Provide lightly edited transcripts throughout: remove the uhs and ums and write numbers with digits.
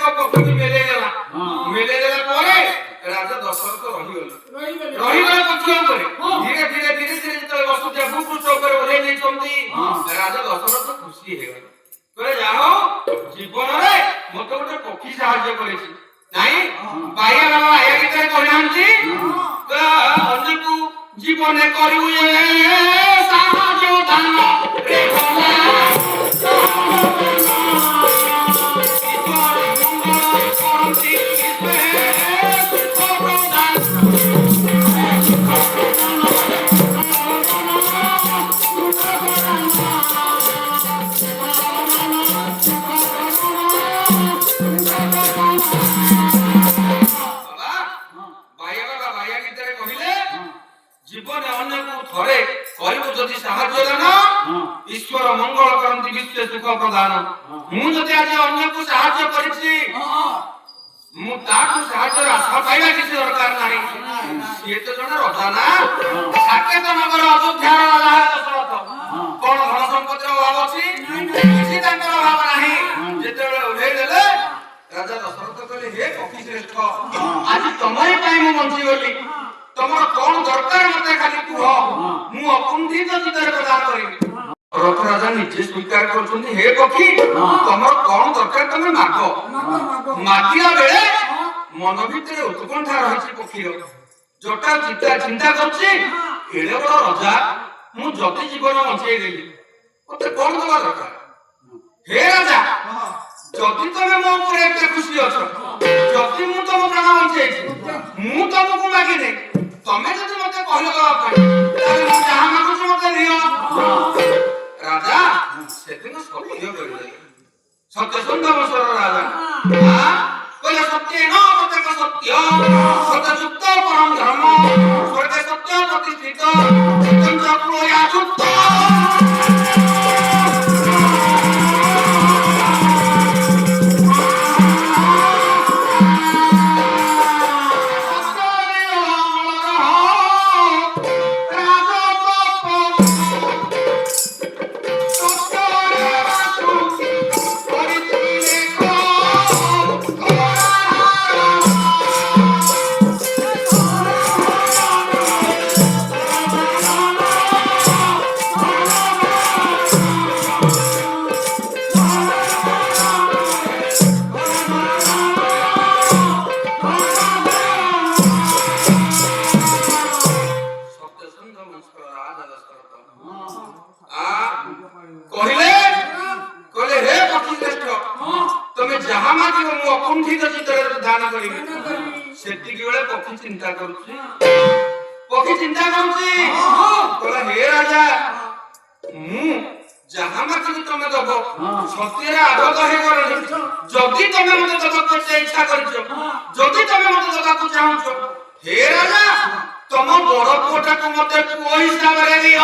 ତାଙ୍କ ପକ୍ଷୀ ମେଲେଇ ଦେଲା ପରେ ରାଜା ଦଶରଥ ରହିଗଲେ ପକ୍ଷୀ ଉପରେ। ଧୀରେ ଧୀରେ ଯେତେବେଳେ ବସୁଦେବ ଭୂପୃଷ୍ଠ ଉପରେ ଓହ୍ଲେଇ ଦେଇଛନ୍ତି ରାଜା ଦଶରଥ ଖୁସି ହେଇଗଲେ। କହିଲେ ଯାହା ହଉ ଜୀବନରେ ମତେ ଗୋଟେ ପକ୍ଷୀ ସାହାଯ୍ୟ କରିଛି। ନାଇଁ ବାଇଆ ବାବା ଆୟା ଗୀତରେ କହିନାହାନ୍ତି ଅନ୍ୟକୁ ଜୀବନେ କରିବୁ ସାହାଯ୍ୟ ଦାନ ରେ ଭଲା জীবনে অন্যକୁ ଥରେ କରିବୁ ଯଦି ସାହାଯ୍ୟ ଦାନ ଈଶ୍ୱର ମଙ୍ଗଳ କରନ୍ତି ବିଶ୍ୱ ସୁଖ ପ୍ରଦାନ। ମୁଁ ଯଦି ଆଜି ଅନ୍ୟକୁ ସାହାଯ୍ୟ କରିଛି ମୁଁ ତାଠୁ ସାହାଯ୍ୟର ଆଶା ପାଇବା କିଛି ଦରକାର ନାହିଁ। ସିଏ ତ ଜଣେ ରଜା ନା ସାକେତ ନଗର ଅଯୋଧ୍ୟାର ରାଜା ଦଶରଥ। କଣ ଧନ ସମ୍ପତ୍ତିର ଅଭାବ ଅଛି? କିଛି ତାଙ୍କର ଅଭାବ ନାହିଁ। ଯେତେବେଳେ ଓହ୍ଲେଇ ଦେଲେ ରାଜା ଦଶରଥ କହିଲେ ହେ ପକ୍ଷୀ ଶ୍ରେଷ୍ଠ ଆଜି ତମରି ପାଇଁ ମୁଁ ବଞ୍ଚିଗଲି। ତମର କଣ ଦରକାର ମତେ ଖାଲି କୁହ ମୁଁ ଅକୁଣ୍ଠିତ ଚିତ୍ତରେ ପ୍ରଦାନ କରିବି। ରଥ ରାଜା ନିଜେ ସ୍ୱୀକାର କରୁଛନ୍ତି ହେ ପକ୍ଷୀ ତମର କଣ ଦରକାର ତମେ ମାଗ। ମାଗିଲା ବେଳେ ମନ ଭିତରେ ଉତ୍କଣ୍ଠା ରହିଛି ପକ୍ଷୀର। ଯୋଟା ଚିନ୍ତା କରୁଛି ଏଡେ ବଡ ରଜା ମୁଁ ଯଦି ଜୀବନ ବଞ୍ଚେଇ ଦେଲି ମତେ କଣ ଦବା ଦରକାର। ହେ ରାଜା ଯଦି ତମେ ମୋ ଉପରେ ଏତେ ଖୁସି ଅଛ ଯଦି ମୁଁ ତମ ପ୍ରାଣ ବଞ୍ଚେଇଛି ମୁଁ ତମକୁ ମାଗିନି ତମେ ଯଦି ମତେ କହିଲ ଦବା ପାଇଁ ତାହେଲେ ମୁଁ ଯାହା ମାଗୁଛି ମତେ ଦିଅ। ରାଜା ସେଦିନ ସତ୍ୟ କରିଦେଲେ। ସତ୍ୟସନ୍ଧ ବଂଶର ରାଜା କହିଲେ ସତ୍ୟ ନ ପ୍ରତ୍ୟେକ ସତ୍ୟ ସତ୍ୟଯୁକ୍ତ ପରମ ଧର୍ମ ସ୍ୱର୍ଗେ ସତ୍ୟ ପ୍ରତିଷ୍ଠିତ ସତ୍ୟଞ୍ଚ କୁଳୟା ଯୁକ୍ତ। ସେତିକି ବେଳେ ପକ୍ଷୀ ଚିନ୍ତା କରୁଛି କହିଲା ହେ ରାଜା ମୁଁ ଯାହା ମାତ୍ରେ ତମେ ଦବ ସତ୍ୟରେ ଆବଦ୍ଧ ହେଇଗଲଣି। ଯଦି ତମେ ମତେ ଦବାକୁ ଇଚ୍ଛା କରିଛ ଯଦି ତମେ ମତେ ଦବାକୁ ଚାହୁଁଛ ହେ ରାଜା ତମ ବଡ ପୁଅଟାକୁ ମତେ ପୁଅ ହିସାବରେ ଦିଅ।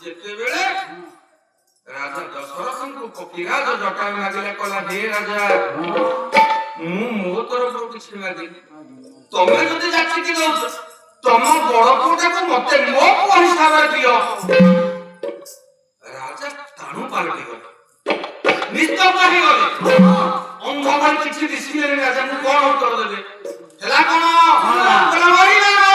ଯେତେବେଳେ ରାଜା ଦଶରଥଙ୍କୁ ପକ୍ଷୀରାଜ ଜଟାୟୁ ମାଗିଲେ କହିଲା ହେ ରାଜା ମୁଁ ମୋ ତରଫରୁ କିଛି ମାଗିନି ତମେ ଯଦି ଯାଚିକି ଦଉଛ ତମ ବଡ ପୁଅଟାକୁ ମତେ ମୋ ପୁଅ ହିସାବରେ ଦିଅ। ରାଜା ସ୍ଥାଣୁ ପାଲଟି ଗଲେ ନିସ୍ତବ୍ଧ ହେଇଗଲେ ଅନ୍ଧ ଭଳି କିଛି ଦିଶିଲେନି। ରାଜାଙ୍କୁ କଣ ଉତ୍ତର ଦେବେ ହେଲା କଣ ମରିଗଲା